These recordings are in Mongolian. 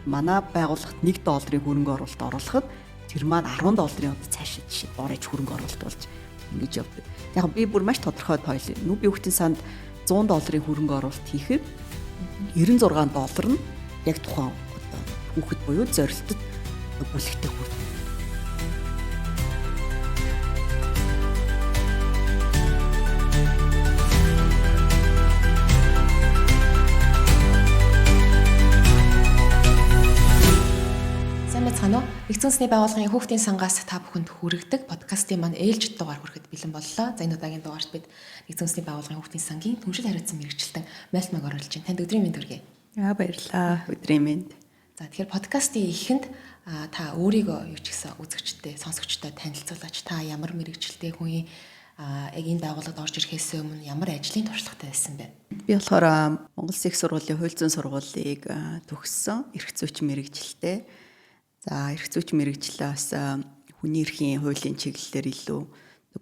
Манай байгууллагт $1 хөрөнгө оруулалт оруулахад тэр маань $10 цаашид жишээ доорож хөрөнгө оруулалт болж ингэж явдаг. Яг би бүр маш тодорхой тойлоо. Нүби хүүхдийн санд $100 хөрөнгө оруулалт хийхэд $96 нь яг тухайн хүүхэд буюу зорилтод бүлэгтэй хүрдэг. Нэгдсэн үндэсний байгууллагын хүүхдийн сангаас та бүхэнд хүргэдэг подкастын маань ээлжид дугаар хүрэхэд бэлэн боллоо. За энэ удаагийн дугаарт бид нэгдсэн үндэсний байгууллагын хүүхдийн сангийн түншил хариуцсан мэрэгчлэн Майлтмаг оруулж байна. Танд өдрийн мэнд хүргэе. Баярлалаа. Өдрийн мэнд. За тэгэхээр подкастын эхэнд та өөрийгөө юу ч гэсэн үзэгчтэй, сонсогчтой танилцуулаач. Та ямар мэрэгчлээ хүн яг энэ байгууллагад орж ирэхээс өмнө ямар ажлын туршлагатай байсан бэ? Би болохоор Монгол Улсын их сургуулийн хууль зүйн сургуулийг төгссөн. Эрх зүйч мэрэгчлээ. За эрх зүйч мэрэгчлээс хүний эрхийн хуулийн чиглэлээр илүү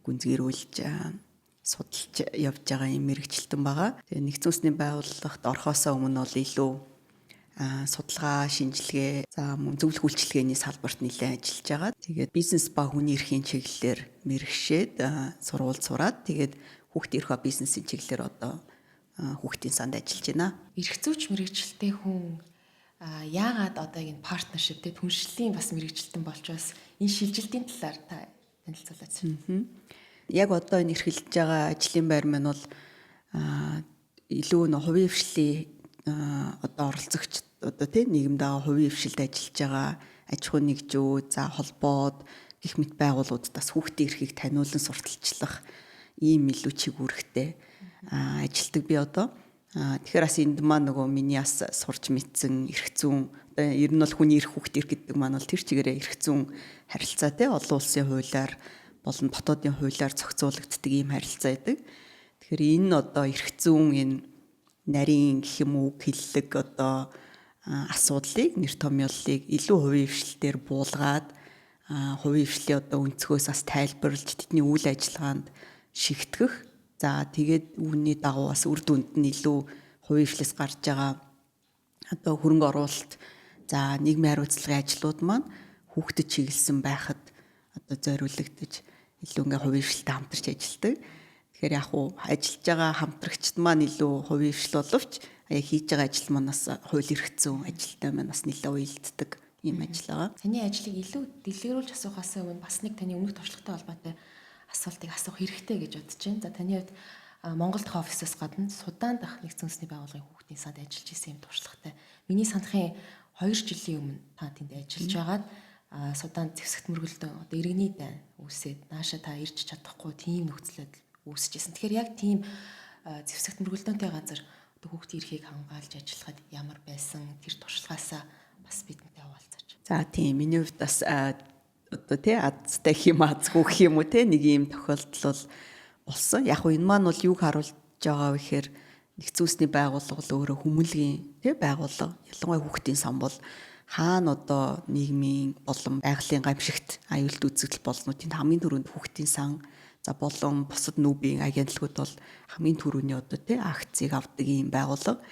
гүнзгийрүүлж судалж явж байгаа юм мэрэгчлэн байгаа. Тэгээ нэгдсэн үндэсний байгууллагт орохоосоо өмнө бол илүү судалгаа, шинжилгээ, за мөн зөвлөх үйлчилгээний салбарт нэлээд ажиллаж байгаа. Тэгээд бизнес ба хүний эрхийн чиглэлээр мэрэгшээд сургууль сураад тэгээд хүүхдийн эрх ба бизнесийн чиглэлээр одоо хүүхдийн санд ажиллаж байна. Эрх зүйч мэрэгчлээ хүн яагаад одоо энэ партнершип тэ түншлэлийн бас мэрэгчлэлтэн болж бас энэ шилжилтийн талаар та танилцуулаач. Яг одоо энэ эрхэлж байгаа ажлын байр маань бол илүү хувийн хвшлийн одоо оролцогч одоо тийм нийгэмд байгаа хувийн хвшилд ажиллаж байгаа аж ахуйн нэгжүүд, за холбоод гэх мэт байгууллагуудаас хүүхдийн эрхийг таниулан сурталчлах ийм илүү чиг үүрэгтэй ажилтдаг би одоо. Тэгэхээр бас энд маань нөгөө миний бас сурч мэдсэн эрх зүйн одоо ер нь бол хүний эрх хүүхдийн эрх гэдэг маань бол тэр чигээрээ эрх зүйн харилцаа те олон улсын хуулиар болон дотоодын хуулиар зохицуулагддаг ийм харилцаа байдаг. Тэгэхээр энэ одоо эрх зүйн энэ нарийн гэх юм уу хиллэг одоо асуудлыг нэр томьёоллыг илүү хувийн хвшлэлээр буулгаад хувийн хвшлийн одоо өнцгөөс бас тайлбарлаж тэдний үйл ажиллагаанд шигтгэх. За тэгээд үүний дагуу бас үр дүнд нь илүү хувийн хвшлээс гарч байгаа одоо хөрөнгө оруулалт за нийгмийн хариуцлагын ажлууд маань хүүхдэд чиглэсэн байхад одоо зориулагдаж илүү ингээ хувийн хвшлтэй хамтарч ажилладаг. Тэгэхээр яг уу ажиллаж байгаа хамтрагчд маань илүү хувийн хвшил боловч хийж байгаа ажил манаас хууль эрх зүйн ажилтай манаас нэлээд уялддаг ийм ажил байгаа. Таны ажлыг илүү дэлгэрүүлж асуухаас өмнө бас нэг таны өмнөх туршлагатай холбоотой асуултыг асуух хэрэгтэй гэж бодож байна. За таны хувьд Монголд офисоос гадна Судан дахь нэгдсэн үндэсний байгууллагын хүүхдийн санд ажиллаж исэн юм туршлагатай. Миний санахын 2 жилийн өмнө та тэнд ажиллаж байгаад Судан зэвсэгт мөргөлдөн одоо иргэний дайн үүсээд наашаа та ирж чадахгүй тийм нөхцөл байдал үүсчихсэн. Тэгэхээр яг тийм зэвсэгт мөргөлдөөнтэй газар одоо хүүхдийн эрхийг хамгаалж ажиллахад ямар байсан тэр туршлагаасаа бас бидэнтэй хуваалцаач. За тийм миний хувьд бас одоо тий азтай химац гэх юм уу тий нэг ийм тохиолдол бол болсон. Яг нь энэ маань бол юг харуулж байгаа вэ гэхээр нэгдсэн үндэсний байгууллага бол өөрөө хүмүүнлэгийн тий байгууллага. Ялангуяа хүүхдийн сан бол хаана одоо нийгмийн болон байгалийн гамшигт аюулт үзэгдэл болснуудын хамгийн түрүүнд хүүхдийн сан за болон бусад нүүбийн агентлагууд бол хамгийн түрүүний одоо тий акцийг авдаг ийм байгууллага.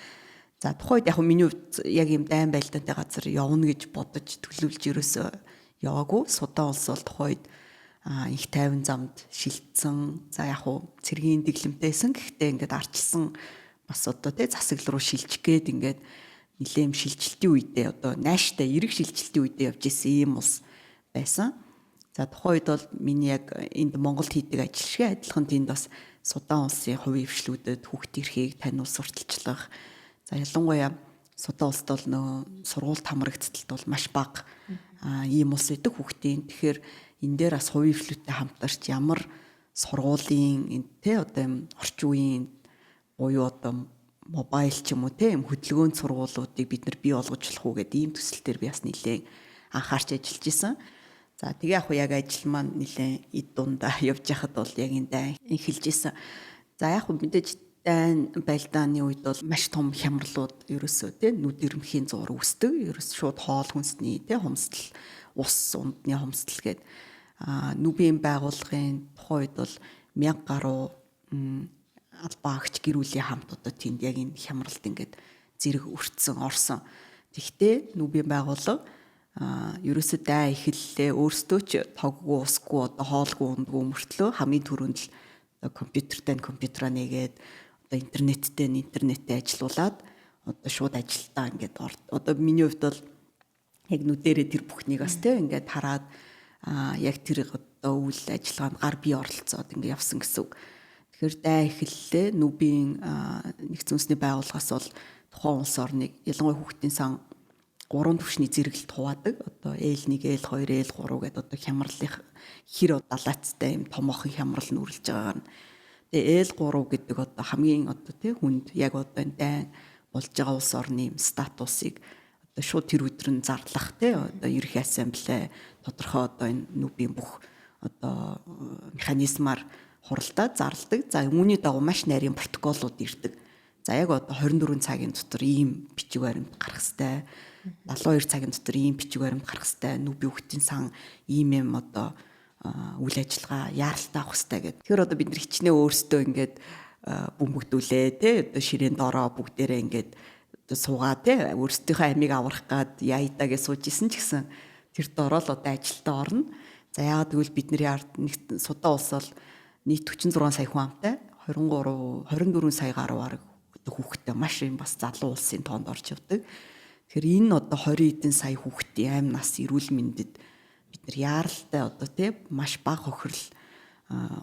За тухайд яг миний хувьд яг ийм дайн байлдаантай газар явна гэж бодож төлөвлөж ерөөсөө яваагүй. Судан улс бол тухайд их тайван замд шилжсэн. За яг уу цэргийн дэглэмтэйсэн. Гэхдээ ингээд арчилсан бас одоо тий засаг руу шилжих гээд ингээд нэлээм шилжилтийн үедээ одоо нааштай эрэг шилжилтийн үедээ явж исэн ийм улс байсан. За тухайд бол миний яг энд Монголд хийдэг ажил шиг адилхан тэнд бас Судан улсын хувийн хвшлүүдэд хүүхдийн эрхийг таниул сурталчлах. За ялангуяа Судан улсд бол нөө сургуульд хамрагдталт бол маш бага ийм улс байдаг хүүхдийн. Тэгэхээр энэ дээр бас хувийн хвшлүүдтэй хамтарч ямар сургуулийн энэ тэ одоо юм орчин үеийн буюу одоо мобайл ч юм уу тэ юм хөдөлгөөнд сургуулиудыг бид нар бий болгож болох уу гэдэг ийм төсөл төр би бас нэлээд анхаарч ажиллаж исэн. За тэгээ яг ажил маань нэлээд эд дундаа явж байхад бол яг энэ дайн эхэлж исэн. За яг мэдээж дайн байлдааны үед бол маш том хямралууд ерөөсөө тийм нүд ирмхийн зур үүсдэг. Ерөөс шууд хоол хүнсний тийм хомсдол, ус ундны хомсдол гээд нүбийн байгууллагын тухайд бол 1000 гаруй албаагч гэр бүлийн хамт одоо тэнд яг энэ хямралд ингээд зэрэг өртсөн орсон. Тэгтээ нүүбийн байгууллага ерөөсөө даа эхэллээ өөрсдөө ч тоггүй усгүй одоо хоолгүй ундгүй мөртлөө хамгийн түрүүнд л одоо компьютераа нээгээд одоо интернеттэй ажилуулад одоо шууд ажилдаа ингээд одоо миний хувьд бол яг нүдэрээ тэр бүхнийг бас те ингээд хараад яг тэр одоо үйл ажиллагаанд гар бие оролцоод ингээд явсан гэсэн үг. Тэгэхээр даа эхэллээ нүүбийн нэгдсэн үндэсний байгууллагаас бол тухайн улс орныг ялангуяа хүүхдийн сан 3 түвшний зэрэгэлт хуваадаг. Одоо L1, L2, L3 гэдэг одоо хямралын хэр далаацтай юм томоохон хямрал нүрэлж байгаа нь. Тэгээ L3 гэдэг одоо хамгийн одоо тий хүнд яг одоо энэ дайн болж байгаа улс орны юм статусыг одоо шууд тэр өдөр нь зарлах тий одоо ерхий ассамблей тодорхой одоо энэ нүүбийн бүх одоо механизмаар хуралдаад зарладаг. За үүний дагуу маш нарийн протоколууд ирдэг. За яг одоо 24 цагийн дотор ийм бичиг баримт гарах ёстой. 72 цагийн дотор ийм бичиг баримт гарах ёстой. Нүүбийн хүүхдийн сан ийм одоо үйл ажиллагаа яаралтай авах ёстой гэдэг. Тэгэхээр одоо бид нар хичнээн өөрсдөө ингээд бөмбөгдүүлээ тий одоо ширээнд ороо бүгдээрээ ингээд одоо суугаа тий өөрсдийнхөө амийг аврах гад яйдаа гэж сууж исэн ч гэсэн тэр дороо л одоо ажилдаа орно. За яагаад гэвэл бидний ард нэг Судан улс бол нийт 46 сая хүн амтай 24 сая гаруй бараг хүүхдтэй маш юм бас залуу улсын тоонд орж явдаг. Тэгэхээр энэ одоо 20 эдэн сая хүүхдийн амь нас эрүүл мэндэд бид нар яаралтай одоо тий маш бага хохирол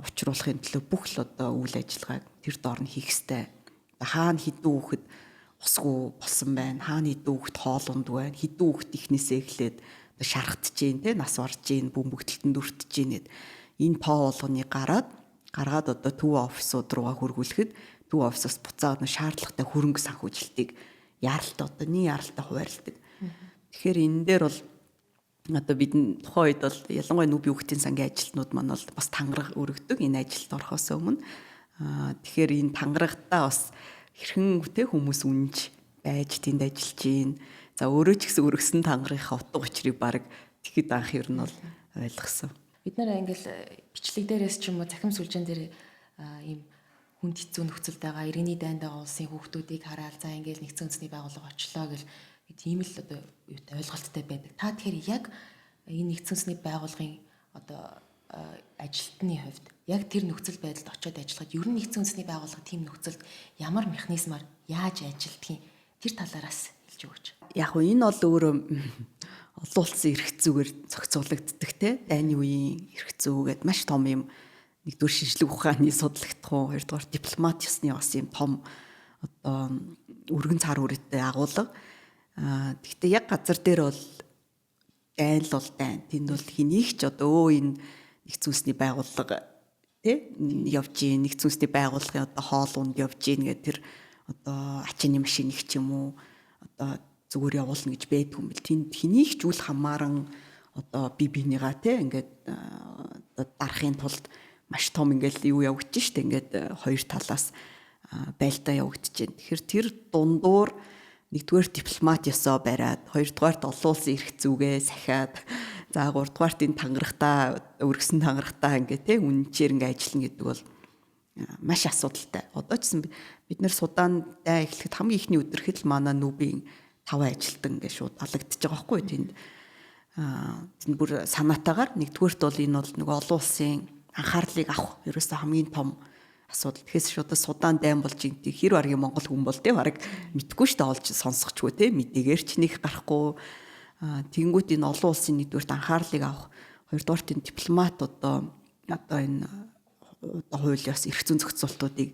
учруулахын төлөө бүх л одоо үйл ажиллагааг тэр доор нь хийх ёстой. Хаана хідэн хүүхэд усгүй болсон байна. Хаана хідэн хүүхэд хоолунд байна. Хідэн хүүхэд ихнээсээ эхлээд одоо шархтж гин тий нас орж гин бөмбөгдөлтөнд өртөж гин энэ тоо болгоныг гаргаад одоо төв офисууд руугаа хөргүүлэхэд төв офисоос буцаад шаардлагатай хөрөнгө санхүүжилтийг яаралтай одоо нэг яаралтай хуваарлдаг. Тэгэхээр энэ дээр бол одоо бидний тухайн үед бол ялангуяа нүүбийн хүүхдийн сангийн ажилтнууд маань бол бас тангараг өргөдөг энэ ажилд орохоос өмнө. Тэгэхээр энэ тангарагтаа бас хэрхэн те хүмүүс үнж байж тэнд ажиллаж гин. За өөрөө ч гэсэн өргөсөн тангарагийнхаа утга учирыг баг тэгэхэд анх ер нь бол ойлгосон. Бид нэр ингээл бичлэг дээрээс ч юм уу цахим сүлжээн дээр ийм хүнд хэцүү нөхцөлд байгаа иргэний дайнд байгаа улсын хүүхдүүдийг хараад за ингээл нэгдсэн үндэсний байгууллага очлоо гэл тийм л одоо юутай ойлголттой байдаг. Та тэгэхээр яг энэ нэгдсэн үндэсний байгууллагын одоо ажилтны хувьд яг тэр нөхцөл байдалд очиод ажиллахад ер нь нэгдсэн үндэсний байгууллага тийм нөхцөлд ямар механизмаар яаж ажилдгийг тэр талаараас хэлж өгөөч. Яг нь энэ бол өөрөө олон улсын эрх зүйгээр зохицуулагддаг те дайны үеийн эрх зүй гэдэг маш том юм. Нэгдүгээр шинжлэх ухааны судлагдах уу, хоёрдугаар дипломат ёсны бас юм том одоо өргөн цар хүрээтэй агуулга. Гэхдээ яг газар дээр бол дайн л бол дайн. Тэнд бол хэнийг ч одоо энэ нэгдсэн үндэсний байгууллага тий явж гин нэгдсэн үндэсний байгууллагын одоо хоол унд явж гин гэдэг тэр одоо ачааны машин их ч юм уу одоо зүгээр явуулна гэж байдгүй юм бэл. Тэнд хэнийг ч үл хамааран одоо бинийгаа тий ингээд дарахын тулд маш том ингээл юу явагдаж штэ ингээд хоёр талаас байлдаа явагдаж байна. Тэгэхээр тэр дундуур нэгдүгээр дипломат ёсоо бариад, хоёрдугаарт олон улсын эрх зүйгээ сахиад, за гуравдугаарт энэ тангарагтаа өргөсөн тангарагтаа ингээд те үнэнчээр ингээд ажиллана гэдэг бол маш асуудалтай. Одоо ч гэсэн бид нэр Суданд эхлэхэд хамгийн ихний өдөрхөд л манай нүүбийн 5 ажилтан ингээд шууд алагдчихж байгаа байхгүй тэнд. Тэнд бүр санаатаагаар нэгдүгээрт бол энэ бол нэг олон улсын анхаарлыг авах ерөөсөө хамгийн том асуудал. Тэгэхээс шууд Судан дайм болж интий хэр баргийн монгол хүн бол те бараг мэдгүй штэ олж сонсгочгүй те мэдээгээр ч нэг гарахгүй. Тэнгүүт энэ олон улсын нэгдүгээрт анхаарлыг авах, хоёрдугаарт энэ дипломат одоо энэ одоо хуулиас эрх зүйн зохицуултуудыг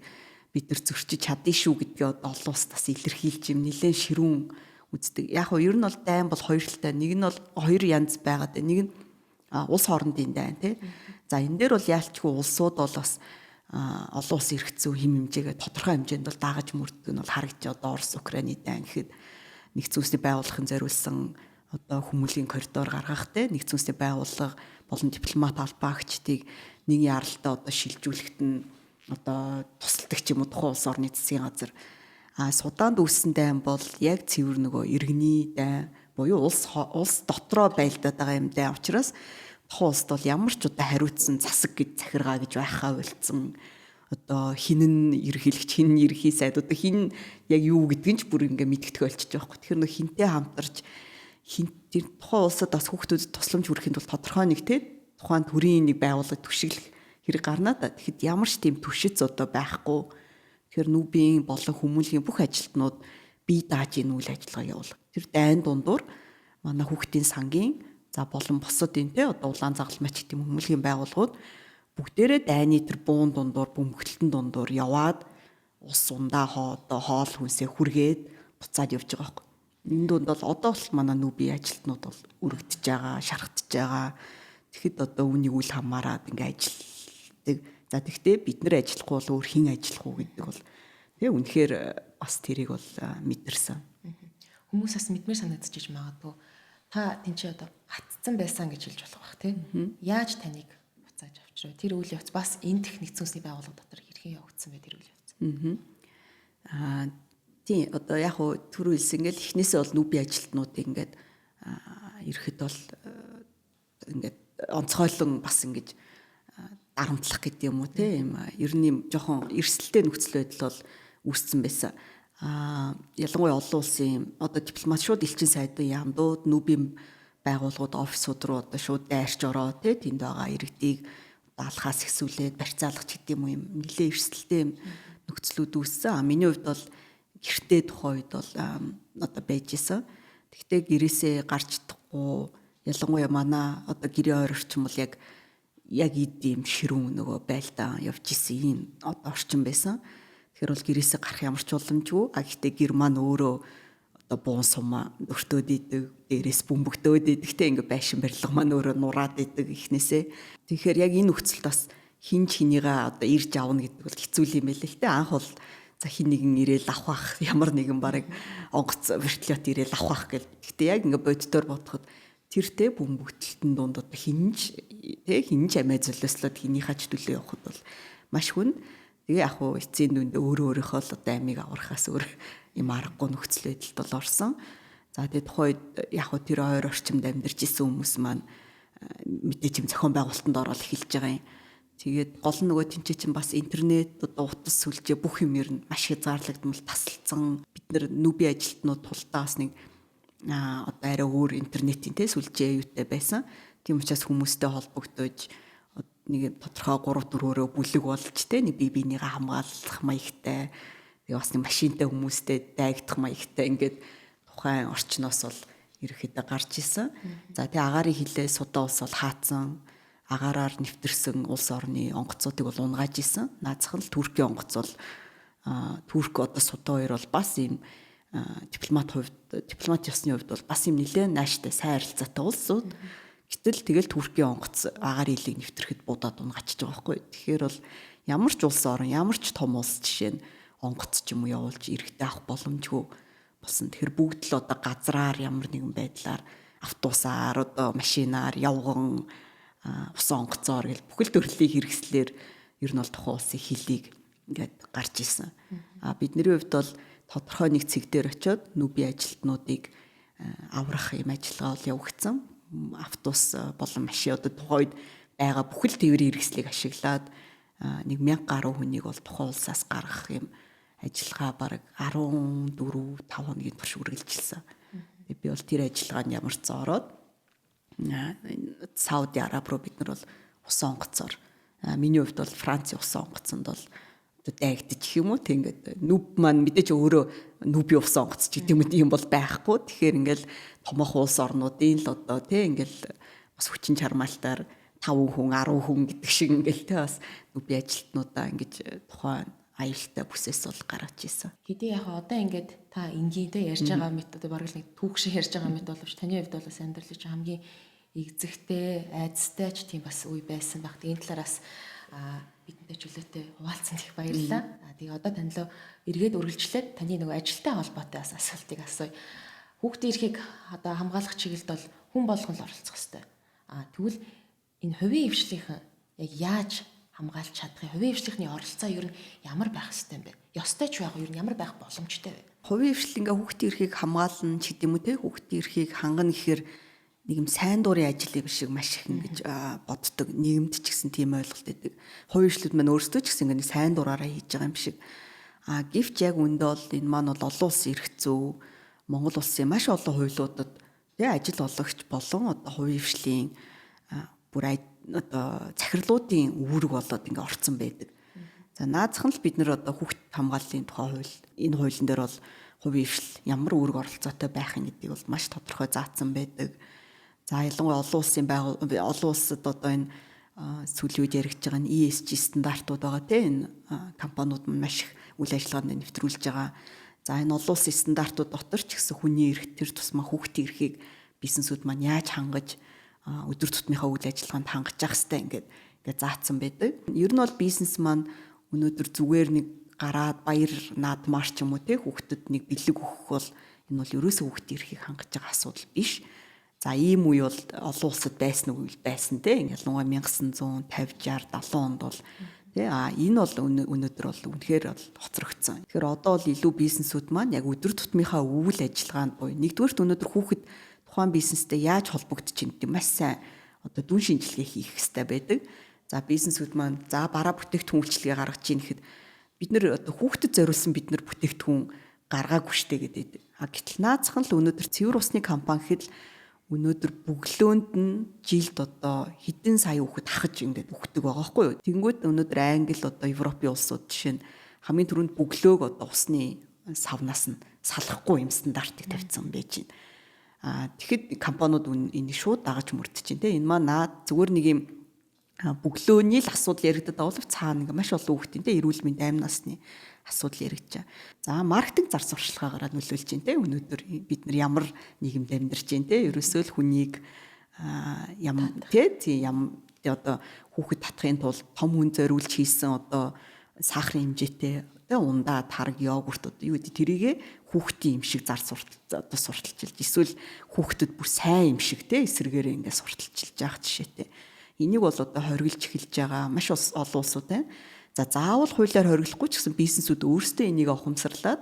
бид нар зөрчиж чадсан шүү гэдгээ одоо олон улс бас илэрхийлж юм нэлээд ширүүн үздэг. Яг нь ер нь бол дайм бол хоёр талтай. Нэг нь бол хоёр янз байгаад байна. Нэг нь улс хоорондын дайн тий. За энэ дээр бол яалчгүй улсууд бол бас олон улсын эрх зүй хэм хэмжээгээ тодорхой хэмжээнд бол дагаж мөрдөг нь бол харагдаж одоо Орос Украины дайн гэхэд нэгдсэн үндэсний байгууллагын зориулсан одоо хүмүүлийн коридор гаргах тий нэгдсэн үндэсний байгууллага болон дипломат албаагчдыг нэг яралтай одоо шилжүүлэхэд нь одоо тусалдаг ч юм уу тухайн улс орны засгийн газар. Суданд үүссэн дайн бол яг цэвэр нөгөө иргэний дайн буюу улс дотроо байлдаад байгаа юм дайн учраас тухайн улсд бол ямар ч удаа хариуцсан засаг гэж захиргаа гэж байхаа болцсон. одоо хин нь ерхийлэгч, хин нь ерхий сайд, одоо хин яг юу гэдгийг ч бүр ингээ мэддэг болчихж байгаа байхгүй. Тэгэхээр нөх хинтэй хамтарч хин тэр тухайн улсад бас хүүхдүүдэд тусламж хүрэхэд бол тодорхой нэг те тухайн төрийн нэг байгууллага түшиглэх хэрэг гарна да. Тэгэхэд ямар ч тийм түшиц одоо байхгүй. Тэгэхээр нүүбийн болон хүмүүлийн бүх ажилтнууд бие дааж энэ үйл ажиллагаа явуулах. Тэр дайн дундуур манай хүүхдийн сангийн за болон бусадын те одоо улаан загалмайч гэдэг хүмүүлийн байгууллагууд бүгдээрээ дайны тэр буун дундуур бөмбөгтөлтөн дундуур яваад ус ундаа хоол хүнсээ хүргээд буцаад явж байгаа байхгүй. Энэ дунд бол одоо л манай нүүбийн ажилтнууд бол өргөдөж байгаа, шархтж байгаа. Тэгэхэд одоо үүнийг үл хамааран ингээ ажилтдаг. За тэгтээ бид нар ажиллахгүй бол өөр хэн ажиллах уу гэдэг бол тэгээ үнэхээр бас тэрийг бол мэдэрсэн. Хүмүүс бас мэдмээр санагдчихж магадгүй. Та тэнцээ одоо хатцсан байсан гэж хэлж болох бах тийм. Яаж таныг буцааж авчрав? Тэр үйл явц бас эндх нэгдсэн үндэсний байгууллага дотор хэрхэн явагдсан бэ тэр үйл явц? Тийм одоо яг хуу түр үйлс ингээл эхнээсээ бол нүүбийн ажилтнуудыг ингээд ирэхэд бол ингээд онцгойлон бас ингэж дарамтлах гэдэг юм уу тийм ер нь юм жоохон эрсдэлтэй нөхцөл байдал бол үүссэн байсан. Ялангуяа олон улсын одоо дипломат шууд элчин сайдын яамдууд нүүбийн байгууллагууд офисууд руу одоо шууд дайрч ороо тэнд байгаа иргэдийг алхаас ихсүүлээд барьцаалгач гэдэг юм уу юм нэлээ эрсдэлтэй нөхцлүүд үүссэн. Миний хувьд бол гэртээ тухайн үед бол одоо байж исэн. Тэгтээ гэрээсээ гарч чадахгүй ялангуяа манай одоо гэрээ ойр орчим бол яг ийм ширүүн нөгөө байлдаа явж исэн ийм одоо орчин байсан. Тэгэхээр бол гэрээсээ гарах ямар ч боломжгүй. Гэхдээ гэр маань өөрөө одоо буун сумаа өртөөд идэг, дээрээс бөмбөгтөөд идэг. Тэгтээ ингээ байшин барилга маань өөрөө нураад идэг ихнээсээ. Тэгэхээр яг энэ нөхцөлд бас хинж хинийгаа одоо ирж авна гэдэг бол хэцүү юм байл л. Гэтэ анх бол за хин нэгэн ирээл авах ямар нэгэн барыг онгоц вертолет ирээл авах гэл. Гэтэ яг ингээ боддоор бодоход тэртэй бөмбөгтөлтөн дунд одоо хинж амиа золиослоод хинийхаа ч төлөө явахд бол маш хүн. Тэгээ яг хуу эцсийн дүнд өөрийнхөө л одоо амийг аврахаас өөр юм аргагүй нөхцөл байдалд бол орсон. За тэгээ тухайд яг хуу тэр ойр орчимд амьдарч исэн хүмүүс маань мэдээж юм зохион байгуулалтанд ороод эхэлж байгаа юм. Тэгээд гол нь нөгөө тэнцээ чинь бас интернет одоо утас сүлжээ бүх юм ер нь маш хязгаарлагдмал тасалдсан. Бид нар нүүбийн ажилтнууд тултаас нэг одоо арай өөр интернетийн те сүлжээ юутай байсан. Тийм учраас хүмүүстэй холбогдож нэг тодорхой 3-4-өрөө бүлэг болж те нэг бие биенийгээ хамгаалах маягтай тэгээ бас нэг машинтай хүмүүстэй дайгдах маягтай ингээд тухайн орчноос бол ерөөхдөө гарч исэн. За тэгээ агаарын хилээ судаа ус бол хаацсан агаараар нэвтэрсэн улс орны онгоцуудыг бол унгааж исэн. Наазах нь Туркийн онгоц бол Турк одоо судаа хоёр бол бас ийм дипломат ёсны хувьд бол бас юм нэлээд нааштай сайн харилцаатай улсууд. Гэтэл тэгэл Туркийн онгоц агаар илийг нэвтрэхэд будаад унгачиж байгаа байхгүй. Тэгэхээр бол ямар ч улс орон, ямар ч том улс жишээ нь онгоц ч юм уу явуулж иргэдэд авах боломжгүй болсон. Тэгэхээр бүгд л одоо газраар ямар нэгэн байдлаар автобусаар одоо машинаар явган ус онгоцоор гэл бүхэл төрлийн хэрэгслэр ер нь бол тухайн улсын хилийг ингээд гарч исэн. Бидний хувьд бол тодорхой нэг цэг дээр очиод нүүбийн ажилтнуудыг аврах юм ажиллагаа бол явагдсан. Автобус болон машин одоо тухайд байгаа бүхэл тээврийн хэрэгслийг ашиглаад 1000 гаруй хүнийг бол тухайн улсаас гаргах юм ажиллагаа бараг 14-5 хоногийн турш үргэлжилсэн. Би бол тэр ажиллагаанд ямар ч зороод Сауди Араб руу бид нар бол ус онгоцоор миний хувьд бол Францын ус онгоцонд бол дайгдчих юм уу тийм ингээд нүб маань мэдээж өөрөө нүбийн ус онгоц ч гэдэг юм бол байхгүй. Тэгэхээр ингээл томоохон улс орнуудын л одоо тийм ингээл бас хүчин чармаалтаар 5 хүн 10 хүн гэдэг шиг ингээл тийм бас нүбийн ажилтнуудаа ингэж тухайн аюултай бүсээс бол гаргаж исэн. Хэдий яг одоо ингээд та энгийнтэй ярьж байгаа мэт одоо бараг нэг түүх шиг ярьж байгаа мэт боловч таны хувьд бол бас амьдралч хамгийн игзэгтэй, айцтай ч тийм бас үе байсан баг. Тэгээд энэ талаараас бидэнтэй чөлөөтэй хуваалцсан их баярлалаа. Тэгээ одоо танилаа эргээд үргэлжлээд таны нөгөө ажилтай холбоотой бас асуултыг асууя. Хүүхдийн эрхийг одоо хамгаалах чиглэлд бол хүн болгон л оролцох хэрэгтэй. Тэгвэл энэ хувийн хвшлийнхэн яг яаж хамгаалж чадах юм? Хувийн хвшлийнхний оролцоо ер нь ямар байх хэрэгтэй юм бэ? Ёстой ч байга ер нь ямар байх боломжтой вэ? Хувийн хвшил ингээ хүүхдийн эрхийг хамгаална ч гэдэм үү те хүүхдийн эрхийг хангана гэхээр нэг юм сайн дурын ажил юм шиг маш их ингэж боддог. Нийгэмд ч гэсэн тийм ойлголт өгдөг. Хувийн эрхлүүд маань өөрсдөө ч гэсэн ингэ сайн дураараа хийж байгаа юм шиг. Гэвч яг үндэ бол энэ маань бол олон улсын эрх зүй, Монгол улсын маш олон хуйлуудад ажил олгогч болон одоо хувийн эрхлэлийн бүр одоо захирлуудын үүрэг болоод ингээ орцсон байдаг. За наазах нь л бид нэр одоо хүүхд хамгааллын тухай хууль, энэ хуулийн дээр бол хувийн эрхлэл ямар үүрэг оролцоотой байх юм гэдгийг бол маш тодорхой заасан байдаг. За ялангуяа олон улсад одоо энэ сүүлийн үед яригдж байгаа нь ESG стандартууд байгаа тийм энэ компаниуд маш их үйл ажиллагаанд нэвтрүүлж байгаа. За энэ олон улсын стандартууд дотор ч гэсэн хүний эрх, тэр тусмаа хүүхдийн эрхийг бизнесүүд маань яаж хангаж өдөр тутмынхаа үйл ажиллагаанд хангаж явах хэрэгтэй ингээд заасан байдаг. Ер нь бол бизнес маань өнөөдөр зүгээр нэг гараад баяр наадмаар ч юм уу тийм хүүхдэд нэг бэлэг өгөх бол энэ бол ерөөсөө хүүхдийн эрхийг хангаж байгаа асуудал биш. За ийм үе бол олон улсад байсан үйл байсан тийм. Ялангуяа 1950, 60, 70 онд бол тийм энэ бол өнөөдөр бол үнэхээр бол хоцрогдсон. Тэгэхээр одоо бол илүү бизнесүүд маань яг өдөр тутмынхаа үйл ажиллагаанд буюу нэгдүгээрт өнөөдөр хүүхэд тухайн бизнестэй яаж холбогдож байна гэдэг маш сайн одоо дүн шинжилгээ хийх хэрэгтэй байдаг. За бизнесүүд маань за бараа бүтээгдэхүүн үйлчилгээ гаргаж ийн гэхэд бид нэр одоо хүүхдэд зориулсан бид нар бүтээгдэхүүн гаргаагүй штэ гэдэг. Гэтэл наацхан л өнөөдөр цэвэр усны компани гэхэд өнөөдөр бөглөөнд нь жилд одоо хэдэн сая хүүхэд ахаж ингээд өгдөг байгаа байхгүй юу. Тэнгүүд өнөөдөр Англи одоо Европын улсууд жишээ нь хамгийн түрүүнд бөглөөг одоо усны савнаас нь салахгүй юм стандартыг тавьсан байж байна. Тэгэхэд компаниуд энийг шууд дагаж мөрдөж байна. Энэ маань зүгээр нэг юм бөглөөний л асуудал яригдаад байгаа боловч цаана ингээ маш олон хүүхдийн эрүүл мэнд амь насны асуудал яригдж байгаа. За маркетинг зар сурталчилгаагаар нөлөөлж байна. Өнөөдөр бид нар ямар нийгэмд амьдарч байна. Ерөөсөө л хүнийг одоо хүүхэд татахын тулд том хүн зориулж хийсэн одоо сахарын хэмжээтэй ундаа, тарг, йогурт одоо юу гэдэг тэрийгэ хүүхдийн юм шиг зар сурталчилж эсвэл хүүхдэд бүр сайн юм шиг эсрэгээр ингээ сурталчилж байгаа жишээтэй. Энийг бол одоо хоригдж эхэлж байгаа маш олон улсууд байна. За заавал хуулиар хориглохгүй ч гэсэн бизнесүүд өөрсдөө энийг ухамсарлаад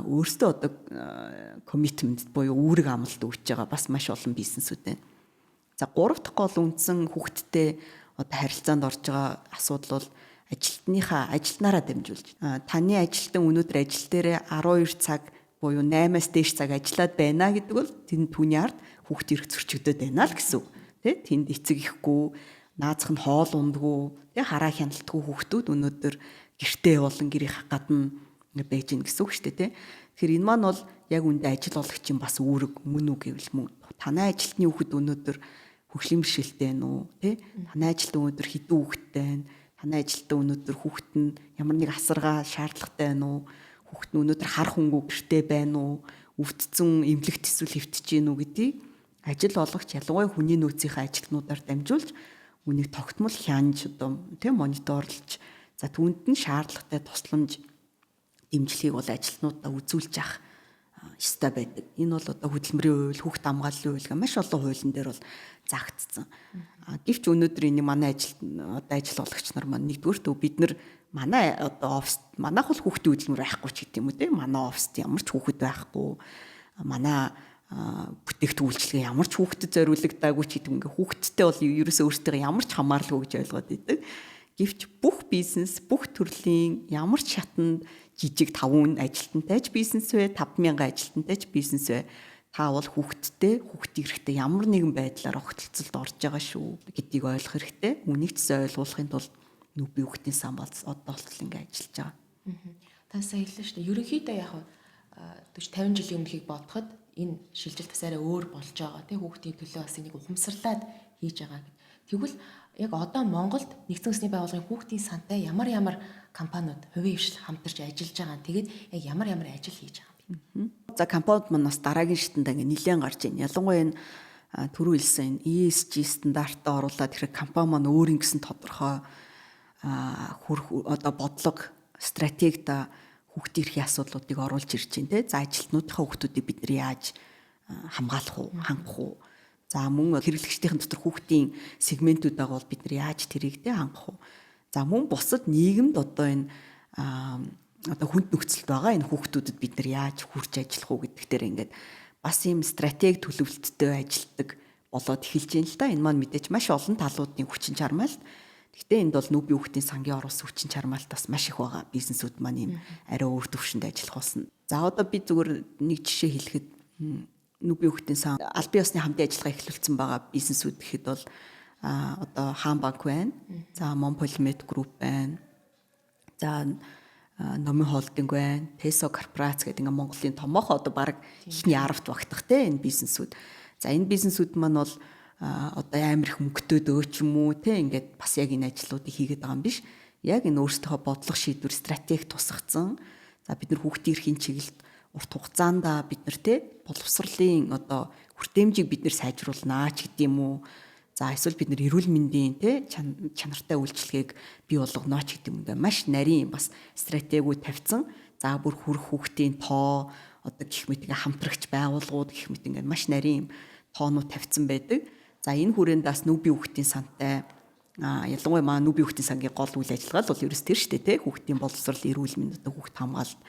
өөрсдөө одоо commitment буюу үүрэг амлалт өгч байгаа бас маш олон бизнесүүд байна. За гурав дахь гол үндсэн хүүхдтэй одоо харилцаанд орж байгаа асуудал бол ажилтныхаа ажилтнаараа дамжуулж. Таны ажилтан өнөөдөр ажил дээрээ 12 цаг буюу 8-аас дээш цаг ажиллаад байна гэдэг бол тэнд түүний ард хүүхдийн эрх зөрчигдөд байна л гэсэн үг. Тэнд эцэг ихгүй, наазах нь хоол ундгүй, хараа хяналтгүй хүүхдүүд өнөөдөр гэртээ болон гэрийн гадна байж гин гэсэн үг шүү дээ. Тэгэхээр энэ маань бол яг үндэ ажил олгогчийн бас үүрэг мөн үг гэвэл мөн. Танай ажилтны хүүхэд өнөөдөр хөгжлийн бэрхшээлтэй байна уу? Танай ажилтан өнөөдөр хэдэн хүүхэдтэй байна? Танай ажилтан өнөөдөр хүүхэд нь ямар нэг асаргаа шаардлагатай байна уу? Хүүхэд нь өнөөдөр хар хөнгөө гэртээ байна уу? Өвдцэн эмнэлэгт эсвэл хэвтэж гин үү гэдгийг ажил олгогч ялангуяа хүний нөөцийнхээ ажилтнуудаар дамжуулж үнийг тогтмол хянж одоо мониторлж за түүнд нь шаардлагатай тусламж дэмжлэгийг бол ажилтнуудаа үзүүлж авах ёстой байдаг. Энэ бол одоо хөдөлмөрийн хууль, хүүхд хамгааллын хууль гэх маш олон хуулийн дээр бол заагдсан. Гэвч өнөөдөр энийг манай ажил олгогч нар маань нэгдүгээрт бид нар манай одоо оффист манайх бол хүүхдийн хөдөлмөр байхгүй ч гэдэг юм уу те. Манай оффист ямар ч хүүхэд байхгүй. Манай бүтээгдэхүүн үйлчилгээ ямар ч хүүхдэд зориулагдаагүй ч гэдэг ингээ хүүхдтэй бол ерөөсөө өөртөө ямар ч хамааралгүй гэж ойлгоод байдаг. Гэвч бүх бизнес, бүх төрлийн ямар ч шатанд жижиг 5 ажилтнтай ч бизнес вэ, 5,000 ажилтнтай ч бизнес вэ, та бол хүүхдтэй, хүүхдийн эрхтэй ямар нэгэн байдлаар огтлцолд орж байгаа шүү гэдгийг ойлгох хэрэгтэй. Үнийг ч ойлгуулахын тулд нүбий хүүхдийн сан болц одоо болтол ингээ ажиллаж байгаа. Та сая хэллээ шүү дээ. Ерөнхийдөө яг 40-50 жилийн өмнөхийг бодоход энэ шилжилт бас арай өөр болж байгаа. Тэ хүүхдийн төлөө бас энийг ухамсарлаад хийж байгаа гэдэг. Тэгвэл яг одоо Монголд нэгдсэн үндэсний байгууллагын хүүхдийн сантай ямар компаниуд хувийн хвшил хамтарч ажиллаж байгаа. Тэгээд яг ямар ажил хийж байгаа юм бэ? За компаниуд маань бас дараагийн шатанд ингээ нэлээд гарч байна. Ялангуяа энэ түрүү хэлсэн ESG стандартаа оруулаад тэгэхээр компани маань өөрийн гэсэн тодорхой одоо бодлого, стратегид хүүхдийн эрхийн асуудлуудыг оруулж ирж байна. За ажилтнуудынхаа хүүхдүүдийг бид нар яаж хамгаалах уу, хангах уу? За мөн хэрэглэгчдийн дотор хүүхдийн сегментүүд байгаа бол бид нар яаж тэрийг хангах уу? За мөн бусад нийгэмд одоо энэ одоо хүнд нөхцөлд байгаа энэ хүүхдүүдэд бид нар яаж хүрч ажиллах уу гэдэг дээр ингээд бас ийм стратеги төлөвлөлттэй ажилтдаг болоод эхэлж байна л да. Энэ маань мэдээж маш олон талуудын хүчин чармаалт. Гэхдээ энд бол нүүбийн хүүхдийн сангийн оруулсан хүчин чармаалтаас маш их байгаа. Бизнесүүд маань ийм арай өөр төвшөнд ажиллах болсон. За одоо би зүгээр нэг жишээ хэлэхэд нүүбийн хүүхдийн сан аль бие усны хамтын ажиллагаа эхлүүлсэн байгаа бизнесүүд гэхэд бол одоо Хаан банк байна. За Монполимет групп байна. За Номын холдинг байна. Тесо корпорац гэдэг ингээ Монголын томоох одоо баг ихний 10-т багтах те энэ бизнесүүд. За энэ бизнесүүд маань бол одоо амар их мөнгөтэй дөөч юм уу те ингээд бас яг энэ ажлуудыг хийгээд байгаа юм биш. Яг энэ өөрсдийнхөө бодлого шийдвэр стратеги тусгацсан. За бид нар хүүхдийн эрхийн чиглэлд урт хугацаанд бид нар те боловсролын одоо хүртээмжийг бид нар сайжруулнаа ч гэдэм үү. За эсвэл бид нар эрүүл мэндийн те чанартай үйлчлэгийг бий болгоно ч гэдэг юм ингээ маш нарийн бас стратегиуд тавьсан. За бүр хүрх хүүхдийн тоо одоо гэх мэт ингээ хамтрагч байгууллагууд гэх мэт ингээ маш нарийн тоонууд тавьсан байдаг. За энэ хүрээнд бас нүүбийн хүүхдийн сантай ялангуяа маа нүүбийн хүүхдийн сангийн гол үйл ажиллагаа л бол ерөөс тэр шүү дээ те хүүхдийн боловсрол эрүүл мэнд одоо хүүхд хамгаалалт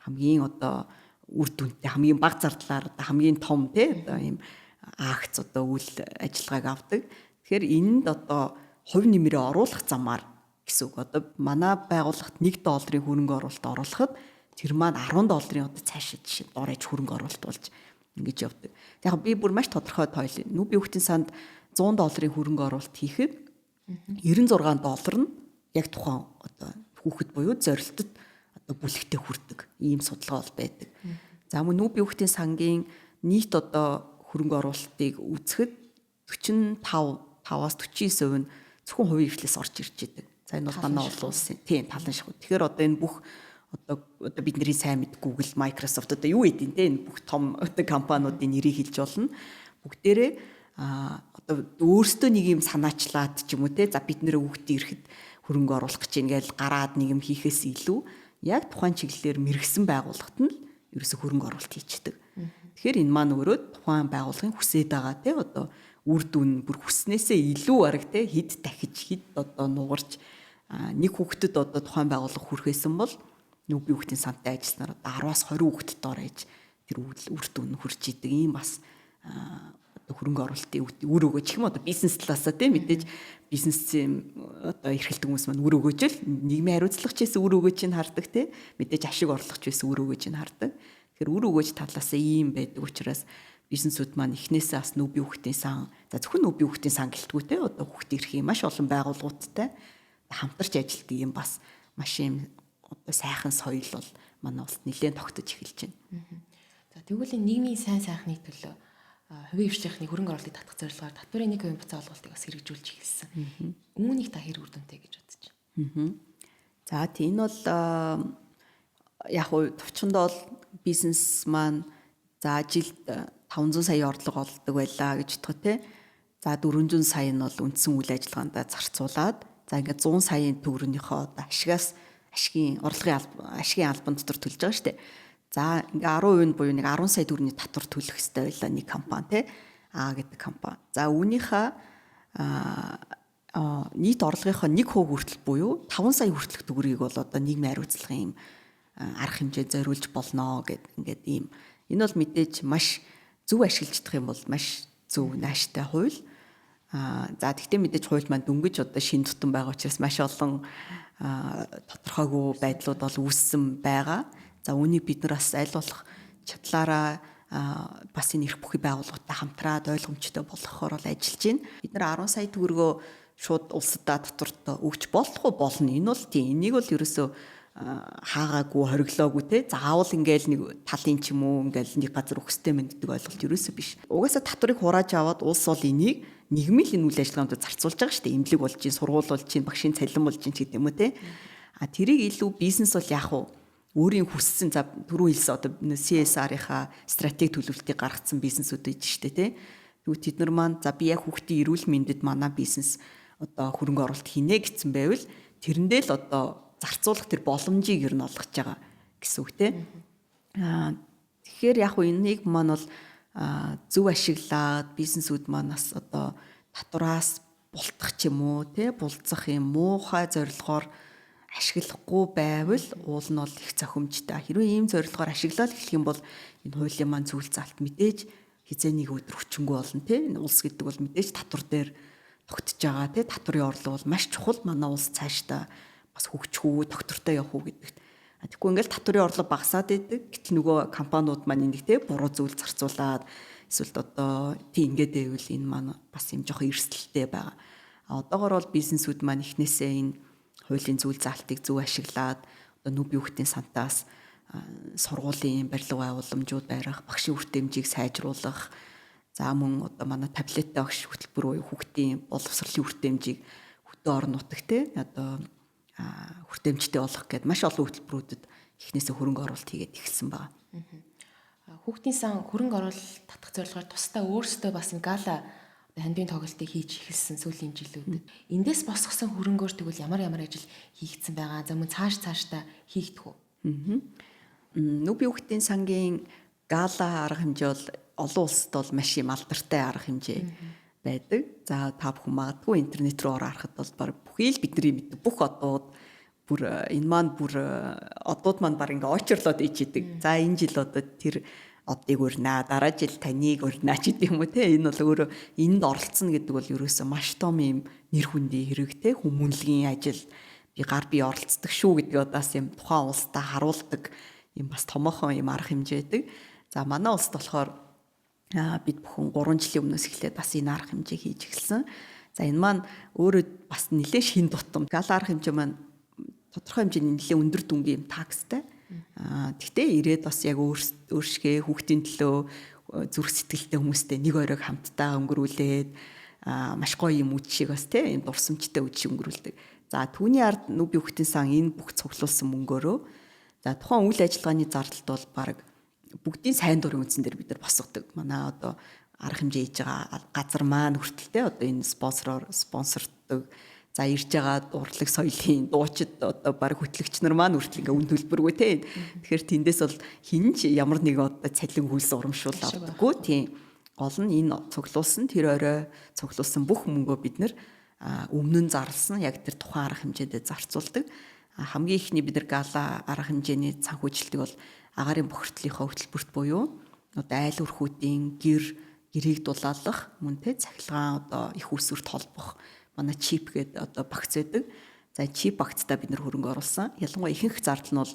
хамгийн одоо үр дүнтэй хамгийн бага зардлаар одоо хамгийн том те одоо ийм акц одоо үйл ажиллагааг авдаг. Тэгэхээр энэнд одоо хувь нэмрээ оруулах замаар гэсэн үг. Одоо манай байгууллагт $1 хөрөнгө оруулалт оруулахад тэр маань $10 одоо цаашаа жишээ дорож хөрөнгө оруулалт болж ингэж явдаг. Яг би бүр маш тодорхой тойл. Нүүбийн хүүхдийн санд $100 хөрөнгө оруулалт хийхэд $96 нь яг тухайн одоо хүүхэд буюу зорилтод одоо бүлэгтээ хүрдэг. Ийм судалгаа бол байдаг. За мөн нүүбийн хүүхдийн сангийн нийт одоо хөрөнгө оруулалтыг үзэхэд 45-аас 49% нь зөвхөн хувийн хвшлээс орж ирж байдаг. За энэ бол манай олон улсын тийм талан шахуу. Тэгэхээр одоо энэ бүх одоо бидний сайн мэд Google, Microsoft одоо юу гэдэг те энэ бүх том одоо компаниудын нэрийг хэлж болно. Бүгдээрээ одоо өөрсдөө нэг юм санаачлаад ч юм уу те за бид нэр хүүхдээ ирэхэд хөрөнгө оруулах гэж ингээл гараад нэг юм хийхээс илүү яг тухайн чиглэлээр мэрэгсэн байгууллагт нь ерөөсө хөрөнгө оруулалт хийчихдэг. Тэгэхээр энэ маань өөрөө тухайн байгууллагын хүсээд байгаа те одоо үр дүн бүр хүснээсээ илүү арга те хэд дахиж хэд одоо нугарч нэг хүүхдэд одоо тухайн байгууллага хүрэхээсэн бол нүүбийн хүүхдийн сантай ажилласнаар 10-аас 20 хүүхдэд дор ээж тэр үр дүн хүрч идэг ийм бас одоо хөрөнгө оруулалтын үр өгөөж гэх юм одоо бизнес талаасаа те мэдээж бизнесийн одоо эрхэлдэг хүмүүс маань үр өгөөж л нийгмийн хариуцлагч гэсэн үр өгөөж нь хардаг те мэдээж ашиг орлогч байсан үр өгөөж нь хардаг. Тэгэхээр үр өгөөж талаасаа ийм байдаг учраас бизнесүүд маань эхнээсээ бас нүүбийн хүүхдийн сан за зөвхөн нүүбийн хүүхдийн сан гэлтгүй те одоо хүүхд эрхийн маш олон байгууллагуудтай хамтарч ажилладаг юм бас маш юм одоо сайхан соёл бол манай улсад нэлээд тогтож эхэлж байна. За тэгвэл энэ нийгмийн сайн сайхны төлөө хувийн хвшлийнхний хөрөнгө оруулалтыг татах зорилгоор татварын 1% буцаа олголтыг бас хэрэгжүүлж эхэлсэн. Үүнийг та хэрэг үр дүнтэй гэж бодож байна. За тийм энэ бол яг уу товчхондоо бол бизнес маань за жилд 500 сая орлого олдог байлаа гэж бодох те. За 400 сая нь бол үндсэн үйл ажиллагаанд зарцуулаад за ингээд 100 саяын төгрөгийнхөө одоо ашигын ашигын албан дотор төлж байгаа шүү дээ. За ингээ 10% буюу нэг 10 сая төгрөгийн татвар төлөх хэрэгтэй байлаа нэг компани те. Гэдэг компани. За үүнийхээ нийт орлогынхоо 1% хүртэл буюу 5 сая хүртэлх төгрөгийг бол одоо нийгмийн хариуцлагын юм арга хэмжээ зориулж болно гэд ингээд ийм энэ бол мэдээж маш зөв ашиглагдах юм бол маш зөв нааштай хууль. За тэгтээ мэдээж хууль маань дөнгөж одоо шин тутам байгаа учраас маш олон тодорхойгүй байдлууд бол үүссэн байгаа. За үүнийг бид нар бас аль болох чадлаараа бас энэ эрх бүхий байгууллагатай хамтраад ойлгомжтой болгохоор бол ажиллаж байна. Бид нар 10 сая төгрөгөө шууд улсадаа татварт өгч болохгүй болно. Энэ бол тийм. Энийг бол ерөөсөө хаагаагүй хориглоогүй те. Заавал ингээл нэг талын ч юм уу ингээл нэг газар өгстэй мэн гэдэг ойлголт ерөөсөө биш. Угаасаа татварыг хурааж аваад улс бол энийг нийгмийн энэ үйл ажиллагаанд зарцуулж байгаа шүү дээ. Имлэг болж чинь, сургууль болж чинь, багшийн цалин болж чинь гэдэг юм уу те. Тэрийг илүү бизнес бол яах вэ? Өөрийн хүссэн за түрүү хэлсэн одоо CSR-ийнхаа стратеги төлөвлөлтийг гаргацсан бизнесүүд байж штэ тий. Тэгвэл тэд нар маань за би яг хүүхдийн эрүүл мэндэд манай бизнес одоо хөрөнгө оруулалт хийнэ гэсэн байвал тэрэндээ л одоо зарцуулах тэр боломжийг ер нь олгож байгаа гэсэн үг тий. Тэгэхээр яг уу энийг маань бол зөв ашиглаад бизнесүүд манаас одоо татвараас бултах ч юм уу тий булцах юм муухай зорилгоор ашиглахгүй байвал уул нь бол их зохимжтой. Хэрвээ ийм зорилгоор ашиглаад эхлэх юм бол энэ хуулийн маань зүйл залт мэдээж хизээ нэг өдөр хүчингү болно тий. Энэ улс гэдэг бол мэдээж татвар дээр тогтж байгаа тий. Татварын орлого бол маш чухал. Манай улс цаашдаа бас хөгжих үү, доктортой явах уу гэдэгт. Тэгэхгүй ингээл татварын орлого багасаад идэг. Гэтэл нөгөө компаниуд маань энийг тий буруу зүйл зарцуулаад эсвэл одоо тий ингээд байвал энэ маань бас юм жоохон эрсдэлтэй байгаа. Одоогоор бол бизнесүүд маань эхнээсээ энэ хуулийн зүйл заалтыг зөв ашиглаад одоо нүб юхтийн сантаас сургуулийн барилга байгууламжууд барих, багшийн үр хэмжээг сайжруулах, за мөн одоо манай таблеттай багш хөтөлбөр буюу хүүхдийн боловсролын үр хэмжээг хөтөө орон нутагт одоо үр хэмжтэй болох гэдээ маш олон хөтөлбөрүүдэд эхнээсээ хөрөнгө оруулалт хийгээд эхэлсэн байна. Хүүхдийн сан хөрөнгө оруулалт татах зорилгоор тусдаа өөрсдөө бас гала хандийн тоглолтыг хийж эхэлсэн сүүлийн жилүүдэд. Эндээс босгосон хөрөнгөөр тэгвэл ямар ажил хийгдсэн байгаа. За мөн цаашдаа хийгдэх үү? Нүб юхтийн сангийн гала арга хэмжээ бол олон улсад бол маш юм алдартай арга хэмжээ байдаг. За та бүхэн магадгүй интернет рүү харахад бол баг бүхий л бидний мэддэг бүх одууд бүр энэ маань бүр одууд маань баг ингээ очрлоод ичдэг. За энэ жил одоо тэр одыг өрнө, дараа жил таныг өрнө ч гэдэг юм уу те. Энэ бол өөрөө энд оролцсон гэдэг бол ерөөсөө маш том юм нэр хүндийн хэрэг те. Хүмүүнлэгийн ажил би гар бие оролцдог шүү гэдэг удаас юм тухайн улстай харуулдаг юм бас томоохон юм арга хэмжээдэг. За манай улсд болохоор бид бүхэн 3 жилийн өмнөөс эхлээд бас энэ арга хэмжээг хийж эхэлсэн. За энэ маань өөрөө бас нэлээд шин тутам. Гала арга хэмжээ маань тодорхой хэмжээний нэлээд өндөр дүнгийн юм такстай. Гэхдээ ирээд бас яг өөршгөө хүүхдийн төлөө зүрх сэтгэлтэй хүмүүстэй нэг оройг хамтдаа өнгөрүүлээд маш гоё юм үд шиг бас тийм дурсамжтай үд шиг өнгөрүүлдэг. За түүний ард нүб хүүхдийн сан энэ бүх цуглуулсан мөнгөөрөө за тухайн үйл ажиллагааны зардалд бол баг бүгдийн сайн дурын үндсэн дээр бид нар босгодог. Манай одоо арга хэмжээ хийж байгаа газар маань хүртэлтэй одоо энэ спонсордог. За ирж байгаа урлаг соёлын дуучид одоо баг хөтлөгч нар маань хүртэл ингээ үн төлбөргүй те. Тэгэхээр тэндээс бол хинж ямар нэгэн одоо цалин хөлс урамшуул авдаггүй тийм. Гол нь энэ цуглуулсан тэр орой цуглуулсан бүх мөнгөө бид нар өмнө нь зарласан яг тэр тухайн арга хэмжээдээ зарцуулдаг. Хамгийн ихний бид нар гала арга хэмжээний санхүүжилтийг бол агаарын бохирдлынхаа хөтөлбөрт буюу одоо айл өрхүүдийн гэрийг дулаалах мөн тэ цахилгаан одоо их усүрт холбох манай чип гэдэг одоо багц байдаг. За чип багцтай бид нар хөрөнгө оруулсан. Ялангуяа ихэнх зардал нь бол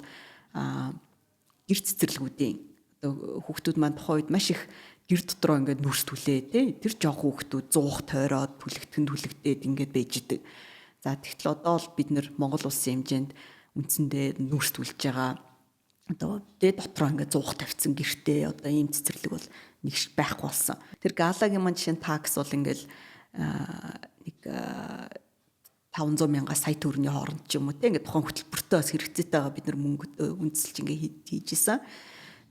гэр цэцэрлэгүүдийн одоо хүүхдүүд маань тухайн үед маш их гэр дотроо ингээд нүрс түлээ тий. Тэр жоох хүүхдүүд 100 тойроод түлэгдээд ингээд байж идэг. За тэгтэл одоо л бид нар Монгол улсын хэмжээнд үндсэндээ нүрс түлж байгаа одоо тэ дотроо ингээд 100 тавьсан гэртээ одоо ийм цэцэрлэг бол нэг байхгүй болсон. Тэр галагийн маань жишээ нь такс бол ингээд нэг 500 мянга сая төгрөгийн хооронд ч юм уу те ингээд тухайн хөтөлбөртөө бас хэрэгцээтэй байгаа бид нар мөнгө үндэслэж ингээд хийж исэн.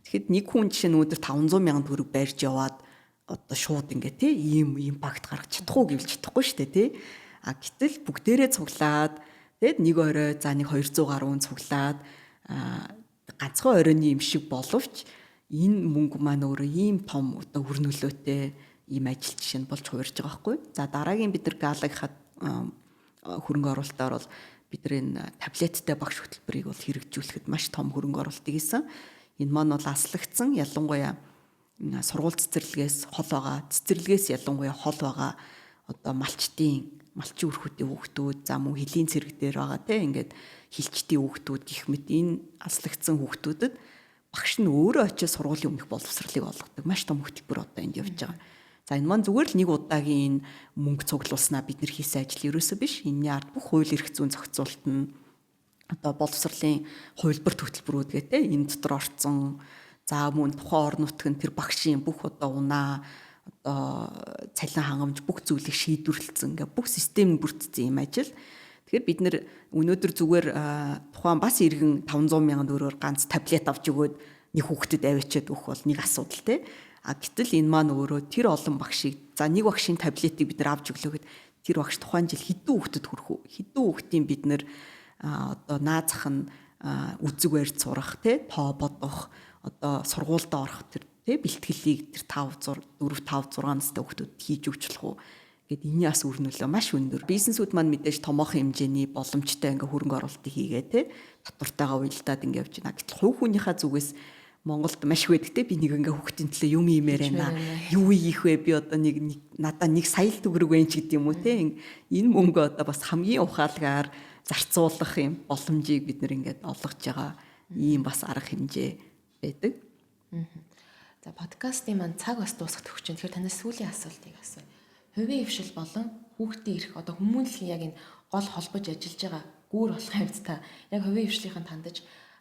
Тэгэхэд нэг хүн жишээ нь өдөр 500 мянган төгрөг барьж яваад одоо шууд ингээд те ийм импакт гаргаж чадахгүй гэвэл чадахгүй шүү дээ те. Гэтэл бүгдээрээ цуглаад тэгэд нэг орой за нэг 200 гаруй цуглаад ганцхан оройн юм шиг боловч энэ мөнгө маань өөрөө ийм том одоо үр нөлөөтэй ийм ажил жишээ нь болж хуурж байгаа байхгүй. За дараагийн бид нар галагийнхад хөрөнгө оруулалтаар бол бид нар энэ таблеттай багш хөтөлбөрийг бол хэрэгжүүлэхэд маш том хөрөнгө оруулалт хийсэн. Энэ маань бол аслагдсан ялангуяа сургууль цэцэрлэгээс хол байгаа. Цэцэрлэгээс ялангуяа хол байгаа одоо малчин өрхүүдийн хүүхдүүд за мөн хөлийн цэрэг дээр байгаа те ингээд хилчтийн хүүхдүүд гэх мэт энэ аслагдсан хүүхдүүдэд багш нь өөрөө очиж сургуулийн өмнөх боловсролыг олгодог. Маш том хөтөлбөр одоо энд явж байгаа. За энэ маань зүгээр л нэг удаагийн энэ мөнгө цуглуулснаа бид нар хийсэн ажил ерөөсөө биш. Энэний ард бүх хууль эрх зүйн зохицуулалт нь одоо боловсролын хувилбар хөтөлбөрүүд гэдэг энэ дотор орцсон. За мөн тухайн орон нутгийн тэр багшийн бүх одоо унаа одоо цалин хангамж бүх зүйлийг шийдвэрлэлцэн ингээ бүх систем бүрдсэн юм ажил. Тэгэхээр бид нэр өнөөдөр зүгээр тухайн бас иргэн 500 мянган төгрөгөөр ганц таблет авч өгөөд нэг хүүхдэд авчиад өгөх бол нэг асуудал те. Гэтэл энэ маань өөрөө тэр олон багшийг за нэг багшийн таблетыг бид нар авч өглөөгээд тэр багш тухайн жил хэдэн хүүхдэд хүрэх үү? Хэдэн хүүхдийн бид нар одоо наазах нь үзэг барьж сурах те тоо бодох одоо сургуульд орох тэр те бэлтгэлийг тэр 4 5 6 настай хүүхдүүд хийж өгч болох уу гэд энэ бас үр нөлөө маш өндөр. Бизнесүүд маань мэдээж томоохон хэмжээний боломжтой ингээ хөрөнгө оруулалтыг хийгээ те татвартайгаа уялдаад ингээ явж байна. Гэтэл хувь хүнийхээ зүгээс Монголд маш их байдаг те би нэг ингээ хүүхдийн төлөө юм иймээр байна. Юу ийх вэ? Би одоо надаа 1 сая төгрөг байна ч гэдэг юм уу те. Энэ мөнгө одоо бас хамгийн ухаалгаар зарцуулах юм боломжийг бид нэр ингээд олгож байгаа ийм бас арга хэмжээ байдаг. За подкастын маань цаг бас дуусах төгч. Тэгэхээр танаас сүүлийн асуултыг асууя. Хувийн хвшил болон хүүхдийн эрх одоо хүмүүнлэгийн яг энэ гол холбож ажиллаж байгаа гүүр болох хэвд та яг хувийн хвшлийнхэн тандаж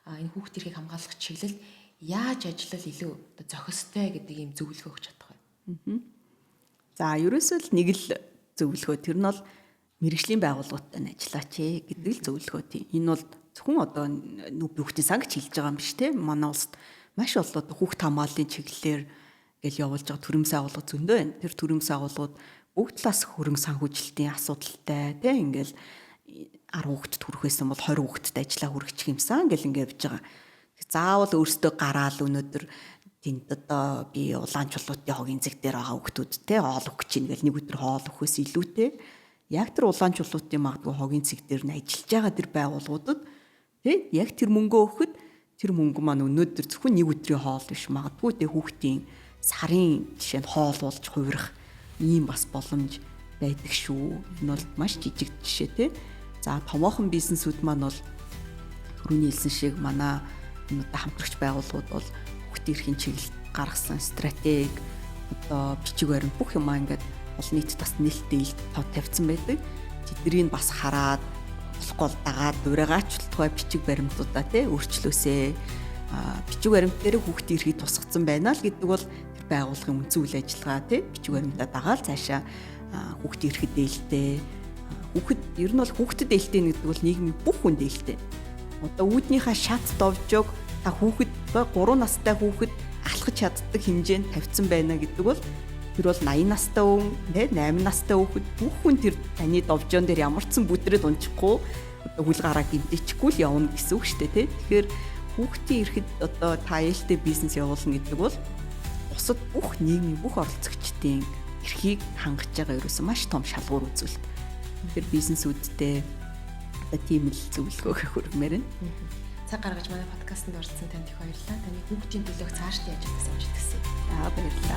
энэ хүүхдийн эрхийг хамгаалах чиглэлд яаж ажиллал илүү одоо зохистой гэдэг ийм зөвлөгөө өгч чадах вэ? За ерөөсөө л нэг л зөвлөгөө тэр нь бол мэрэгжлийн байгууллагуудтай нь ажиллаач гэдэг л зөвлөгөө тийм. Энэ бол зөвхөн одоо хүүхдийн сан гэж хэлж байгаа юм биш те. Манай улсад маш олон хүүхд хамгааллын чиглэлээр гэл явуулж байгаа төрөмс агуулга зөндөө байна. Тэр төрөмс агуулгууд бүгд талаас хөрөнгө санхүүжилтийн асуудалтай тийм ингээл 10 хүүхдэд хүрэх байсан бол 20 хүүхдэд ажиллаа хүргэх юмсан гэл ингээд явж байгаа. Заавал өөрсдөө гараал өнөөдөр тэнд одоо би улаанчулуутын хогийн зэг дээр байгаа хүүхдүүд те хоол өгч чинь гэл нэг өдөр хоол өгөхөөс илүүтэй яг тэр улаанчулуутын магадгүй хогийн зэг дээр нь ажиллаж байгаа тэр байгууллагуудад те яг тэр мөнгөө өгөхөд тэр мөнгө маань өнөөдөр зөвхөн нэг өдрийн хоол биш магадгүй те хүүхдийн сарын жишээ нь хоол болж хувирах ийм бас боломж байдаг шүү. Энэ бол маш жижиг жишээ те. За томоохон бизнесүүд маань бол түрүүний хэлсэн шиг манай одоо хамтрагч байгууллагууд бол хүүхдийн эрхийн чиглэлд гаргасан стратеги одоо бичиг баримт бүх юм ингээд олон нийтэд бас нээлттэй тавьсан байдаг. Тэднийг бас хараад болохгүй бол дагаад ураагаачлалтгүй бичиг баримтуудаа тий өөрчлөөсэй. Бичиг баримт дээр хүүхдийн эрхийг тусгацсан байна л гэдэг бол тэр байгууллагын үндсэн үйл ажиллагаа тий бичиг баримтаа дагаад цаашаа хүүхдийн эрхэд дээлтэй. Хүүхэд ер нь бол хүүхдэд дээлтэй гэдэг бол нийгмийн бүх хүнд дээлтэй. Одоо үүднийхээ шат довжоог та хүүхэд 3 настай хүүхэд алхаж чаддаг хэмжээнд тавьсан байна гэдэг бол тэр бол 80 настай хүн, 8 настай хүүхэд бүх хүн тэр таны довжоон дээр ямар ч сан бүдрээд унчихгүй одоо хүл гараа гимтэйчгүй л явна гэсэн үг шүү дээ тий. Тэгэхээр хүүхдийн эрхэд одоо та ээлтэй бизнес явуулна гэдэг бол бусад бүх нийгмийн бүх оролцогчдын эрхийг хангаж байгаа ерөөсөн маш том шалгуур үзүүлэлт. Тэгэхээр бизнесүүдтэй одоо тийм л зөвлөгөөгөө хүргэмээр байна. Цаг гаргаж манай подкастт оролцсон танд их баярлалаа. Таны хүүхдийн төлөө цаашдын ажил тасалж өгсөн. Баярлалаа.